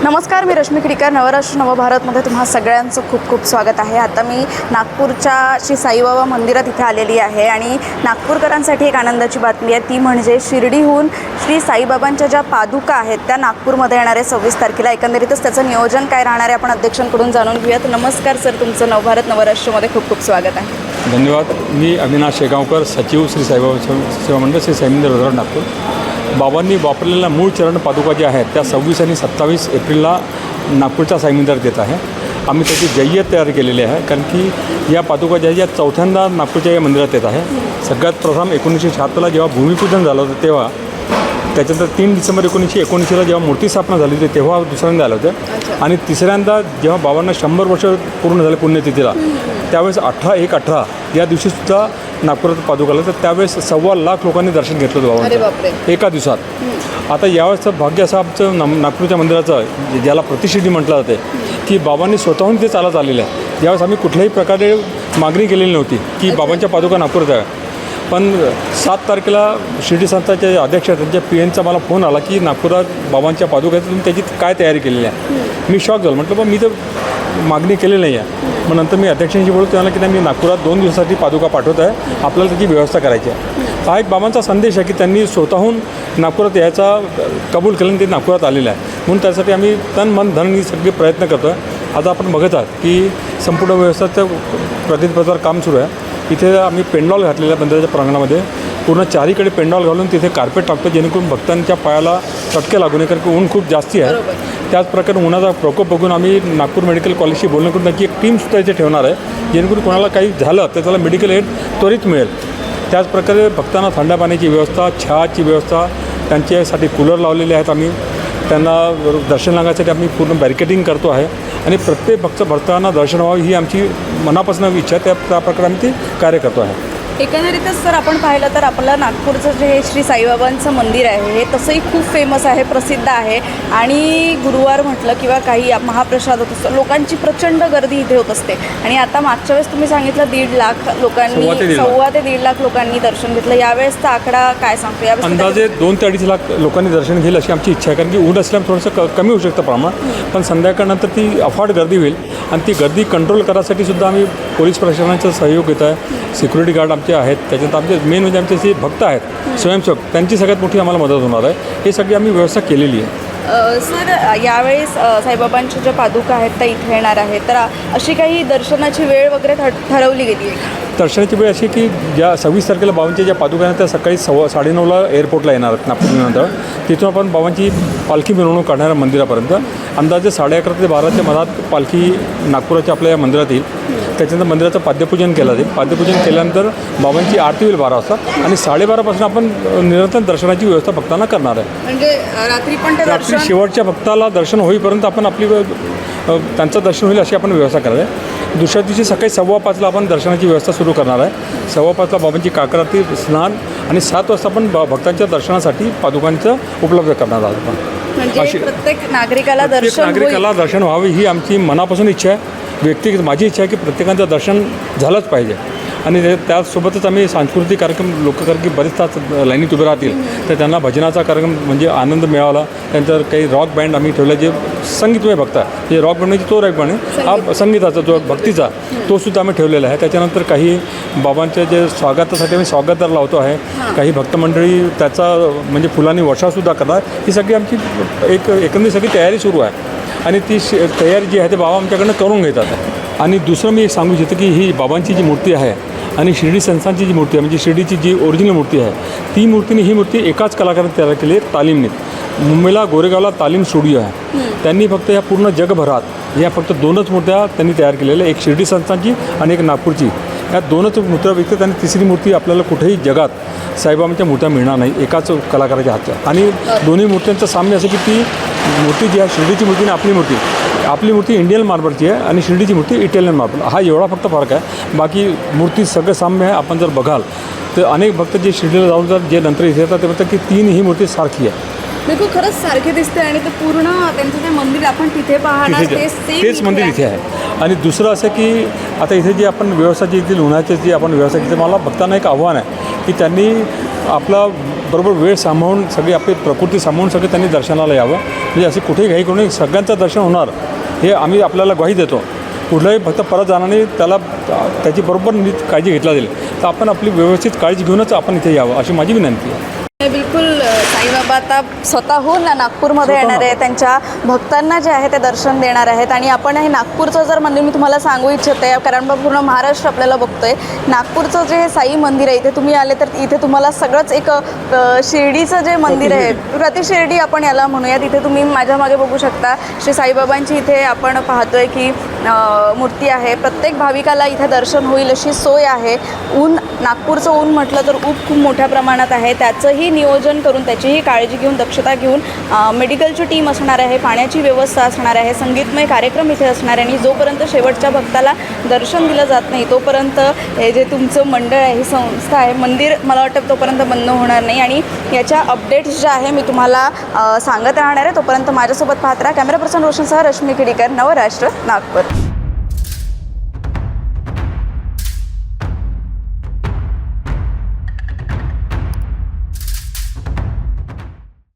नमस्कार, मी रश्मी खिडीकर. नवराष्ट्र नवभारतमध्ये तुम्हा सगळ्यांचं खूप खूप स्वागत आहे. आता मी नागपूरच्या श्री साईबाबा मंदिरात इथे आलेली आहे आणि नागपूरकरांसाठी एक आनंदाची बातमी आहे. ती म्हणजे शिर्डीहून श्री साईबाबांच्या ज्या पादुका आहेत त्या नागपूरमध्ये येणारे 26 तारखेला. एकंदरीतच त्याचं नियोजन काय राहणार आहे आपण अध्यक्षांकडून जाणून घेऊयात. नमस्कार सर, तुमचं नवभारत नवराष्ट्रमध्ये खूप खूप स्वागत आहे. धन्यवाद. मी अविनाश शेगावकर, सचिव श्री साईबाबा सेवा मंडळ, श्री साई मंदिर रोजगार नागपूर. बाबांनी वापरलेल्या मूळ चरण पादुका ज्या आहेत त्या 26 आणि 27 एप्रिलला नागपूरच्या साई मंदिरात येत आहे. आम्ही त्याची जय्यत तयारी केलेली आहे, कारण की या पादुका ज्या चौथ्यांदा नागपूरच्या या मंदिरात येत आहे. सगळ्यात प्रथम 1976ला जेव्हा भूमिपूजन झालं होतं तेव्हा, त्याच्यानंतर 3 डिसेंबर 1979ला जेव्हा मूर्ती स्थापना झाली होती तेव्हा दुसऱ्यांदा आलं होतं. आणि तिसऱ्यांदा जेव्हा बाबांना 100 वर्ष पूर्ण झाले पुण्यतिथीला, त्यावेळेस 18/1/18 या दिवशीसुद्धा नागपुरात पादुकाला, तर त्यावेळेस 1.25 लाख लोकांनी दर्शन घेतलं होतं बाबांचं एका दिवसात. आता यावेळेसचं भाग्य असं आमचं नागपूरच्या मंदिराचं, ज्याला प्रतिष्ठिती म्हटलं जाते, की बाबांनी स्वतःहून ते चालत आलेलं आहे. यावेळेस आम्ही कुठल्याही प्रकारे मागणी केलेली नव्हती की बाबांच्या पादुका नागपुरात याव्या. पण 7 तारखेला शिर्डी संस्थाचे अध्यक्ष त्यांच्या PNचा मला फोन आला की नागपुरात बाबांच्या पादुका तुम्ही त्याची काय तयारी केलेली आहे. मी शॉक झालो. म्हटलं पण मी तर मागणी केलेली नाही आहे. मग नंतर मी अध्यक्षांशी बोलतो त्याला की नाही, मी नागपुरात 2 दिवसासाठी पादुका पाठवत आहे, आपल्याला त्याची व्यवस्था करायची आहे. हा एक बाबांचा संदेश आहे की त्यांनी स्वतःहून नागपुरात यायचा कबूल केलं आणि ते नागपुरात आलेलं आहे. म्हणून त्यासाठी आम्ही तन मन धन ही सगळे प्रयत्न करतो आहे. आता आपण बघत आहात की संपूर्ण व्यवस्थेचं प्रतिनिधित्वाचं काम सुरू आहे. इथे आम्ही पेंडॉल घातलेल्या मंदिराच्या प्रांगणामध्ये पूर्ण चारीकडे पेंडॉल घालून तिथे कार्पेट टाकतो, जेणेकरून भक्तांच्या पायाला चटके लागू नये, कारण की ऊन खूप जास्ती आहे. त्याचप्रकारे उन्हाचा प्रकोप बघून आम्ही नागपूर मेडिकल कॉलेजशी बोलणं करून त्यांची एक टीमसुद्धा इथे ठेवणार आहे, जेणेकरून कोणाला काही झालं तर त्याला मेडिकल एड त्वरित मिळेल. त्याचप्रकारे भक्तांना थंड पाण्याची व्यवस्था, चहाची व्यवस्था, त्यांच्यासाठी कूलर लावलेले आहेत. आम्ही त्यांना दर्शन लागण्यासाठी आम्ही पूर्ण बॅरिकेडिंग करतो आहे आणि प्रत्येक भक्तांना दर्शन व्हावं ही आमची मनापासून इच्छा आहे. त्या प्रकारे आम्ही ते कार्य करतो आहे. एकंदरीतच सर आपण पाहिलं तर आपलं नागपूरचं जे श्री साईबाबांचं मंदिर आहे हे तसंही खूप फेमस आहे, प्रसिद्ध आहे. आणि गुरुवार म्हटलं किंवा काही महाप्रसाद होत असतो, लोकांची प्रचंड गर्दी इथे होत असते. आणि आता मागच्या वेळेस तुम्ही सांगितलं 1.5 लाख लोकांनी, 1.25 ते 1.5 लाख लोकांनी दर्शन घेतलं. यावेळेसचा आकडा काय सांगतो? यावेळेस अंदाजे 2 ते 2.5 लाख लोकांनी दर्शन घेईल अशी आमची इच्छा आहे, कारण की ऊन असल्यामुळे थोडंसं कमी होऊ शकतं प्रमाण. पण संध्याकाळनंतर ती अफाट गर्दी होईल आणि ती गर्दी कंट्रोल करायसाठी सुद्धा आम्ही पोलीस प्रशासनाचा सहयोग घेत आहे. सिक्युरिटी गार्ड आमचे आहेत. त्याच्यानंतर आमचे मेन म्हणजे आमचे जे भक्त आहेत, स्वयंसेवक, त्यांची सगळ्यात मोठी आम्हाला मदत होणार आहे. हे सगळी आम्ही व्यवस्था केलेली आहे. सर, यावेळेस साईबाबांच्या ज्या पादुका आहेत त्या इथे येणार आहेत, तर अशी काही दर्शनाची वेळ वगैरे ठरवली गेली आहे? दर्शनाची वेळ अशी की ज्या 26 तारखेला बाबांच्या ज्या पादुका आहेत त्या सकाळी 9:15ला एअरपोर्टला येणार आहेत नागपूरनंतर. तिथून आपण बाबांची पालखी मिरवणूक काढणार मंदिरापर्यंत. अंदाजे 11:30 ते 12च्या मधात पालखी नागपुराच्या आपल्या या मंदिरात येईल. त्याच्यानंतर मंदिराचं पाद्यपूजन केलं जाईल. पाद्यपूजन केल्यानंतर बाबांची आरती होईल 12 वाजता आणि 12:30पासून आपण निरंतर दर्शनाची व्यवस्था भक्तांना करणार आहे. म्हणजे रात्री पण रात्री शेवटच्या भक्ताला दर्शन होईपर्यंत आपण आपली त्यांचं दर्शन होईल अशी आपण व्यवस्था करणार आहे. दुसऱ्या दिवशी सकाळी 5:15ला आपण दर्शनाची व्यवस्था सुरू करणार आहे. 5:15ला बाबांची काकड आरती, स्नान आणि 7 वाजता आपण भक्तांच्या दर्शनासाठी पादुकांचं उपलब्ध करणार आहोत. आपण म्हणजे प्रत्येक नागरिकाला दर्शन व्हावे ही आमची मनापासून इच्छा आहे. व्यक्तिगत माझी इच्छा आहे की प्रत्येकाचं दर्शन झालंच पाहिजे. आणि त्यासोबतच आम्ही सांस्कृतिक कार्यक्रम, लोककार्यक्रम बरेच तास लाईनीत उभे राहतील, तर त्यांना भजनाचा कार्यक्रम म्हणजे आनंद मिळाला. त्यानंतर काही रॉक बँड आम्ही ठेवला, जे संगीतमय भक्त आहे, जे रॉक बँड म्हणजे तो रॉक बँड आहे, हा संगीताचा जो भक्तीचा तो सुद्धा आम्ही ठेवलेला आहे. त्याच्यानंतर काही बाबांच्या जे स्वागतासाठी आम्ही स्वागतदार लावतो आहे. काही भक्तमंडळी त्याचा म्हणजे फुलांनी वर्षासुद्धा करणार. ही सगळी आमची एकंदरीत सगळी तयारी सुरू आहे आणि ती तयारी जी आहे ते बाबा आमच्याकडनं करून घेतात. आणि दुसरं मी एक सांगू इच्छितो की ही बाबांची जी मूर्ती आहे आणि शिर्डी संस्थांची जी मूर्ती आहे, म्हणजे शिर्डीची जी ओरिजिनल मूर्ती आहे, ती मूर्तीने ही मूर्ती एकाच कलाकाराने तयार केली आहे, तालीमने. मुंबईला गोरेगावला तालीम स्टुडिओ आहे. त्यांनी फक्त या पूर्ण जगभरात या फक्त 2च मूर्त्या त्यांनी तयार केलेल्या, एक शिर्डी संस्थांची आणि एक नागपूरची. या 2च मूर्त्या व्यतिरिक्त त्यांनी तिसरी मूर्ती आपल्याला कुठेही जगात साईबाबांच्या मूर्त्या मिळणार नाही एकाच कलाकाराच्या हातच्या. आणि दोन्ही मूर्त्यांचं साम्य असं की ती मूर्ती जी आहे, शिर्डीची मूर्ती आणि आपली मूर्ती इंडियन मार्बलची आहे आणि शिर्डीची मूर्ती इटालियन मार्बल. हा एवढा फक्त फरक आहे. बाकी मूर्ती सगळं साम्य आहे. आपण जर बघाल तर अनेक भक्त जे शिर्डीला जाऊन जर जे नंतर इथे येतात ते म्हणतात की तीनही मूर्ती सारखी आहे. देखो खरंच सारखे दिसते आणि ते पूर्ण त्यांचं ते मंदिर आपण तिथे पाहणार तेच मंदिर इथे आहे. आणि दुसरं असं की आता इथे जी आपण व्यवस्था जी येथील उन्हाची जी आपण व्यवस्था केली, मला भक्तांना एक आव्हान आहे की त्यांनी आपला बरोबर वेळ सांभाळून सगळी आपली प्रकृती सांभाळून सगळे त्यांनी दर्शनाला यावं. म्हणजे असे कुठेही घाई करून सगळ्यांचं दर्शन होणार हे आम्ही आपल्याला ग्वाही देतो. कुठलाही भक्त परत जाणार नाही, त्याला त्याची बरोबर नीट काळजी घेतला जाईल. तर आपण आपली व्यवस्थित काळजी घेऊनच आपण इथे यावं अशी माझी विनंती आहे. बिलकुल साईबाबा आता स्वतःहून नागपूरमध्ये येणार आहे, त्यांच्या भक्तांना जे आहे ते दर्शन देणार आहेत. आणि आपण हे नागपूरचं जर मंदिर मी तुम्हाला सांगू इच्छिते, कारण पूर्ण महाराष्ट्र आपल्याला बघतोय. नागपूरचं जे हे साई मंदिर आहे, इथे तुम्ही आले तर इथे तुम्हाला सगळंच एक शिर्डीचं जे मंदिर आहे, प्रतिशिर्डी आपण याला म्हणूयात. इथे तुम्ही माझ्या मागे बघू शकता श्री साईबाबांची इथे आपण पाहतोय की मूर्ती आहे. प्रत्येक भाविकाला इथे दर्शन होईल अशी सोय आहे. नागपूरचं ऊन म्हटलं तर खूप मोठ्या प्रमाणात आहे. त्याचंही नियोजन करून त्याचीही काळजी घेऊन दक्षता घेऊन मेडिकलची टीम असणार आहे, पाण्याची व्यवस्था असणार आहे, संगीतमय कार्यक्रम इथे असणार आहे. आणि जोपर्यंत शेवटच्या भक्ताला दर्शन दिलं जात नाही तोपर्यंत हे जे तुमचं मंडळ आहे, ही संस्था आहे, मंदिर मला वाटतं तोपर्यंत बंद होणार नाही. आणि याच्या अपडेट्स ज्या आहे मी तुम्हाला सांगत राहणार आहे. तोपर्यंत माझ्यासोबत पाहत राहा. कॅमेरा पर्सन रोशनसह रश्मी खेडीकर, नवराष्ट्र, नागपूर.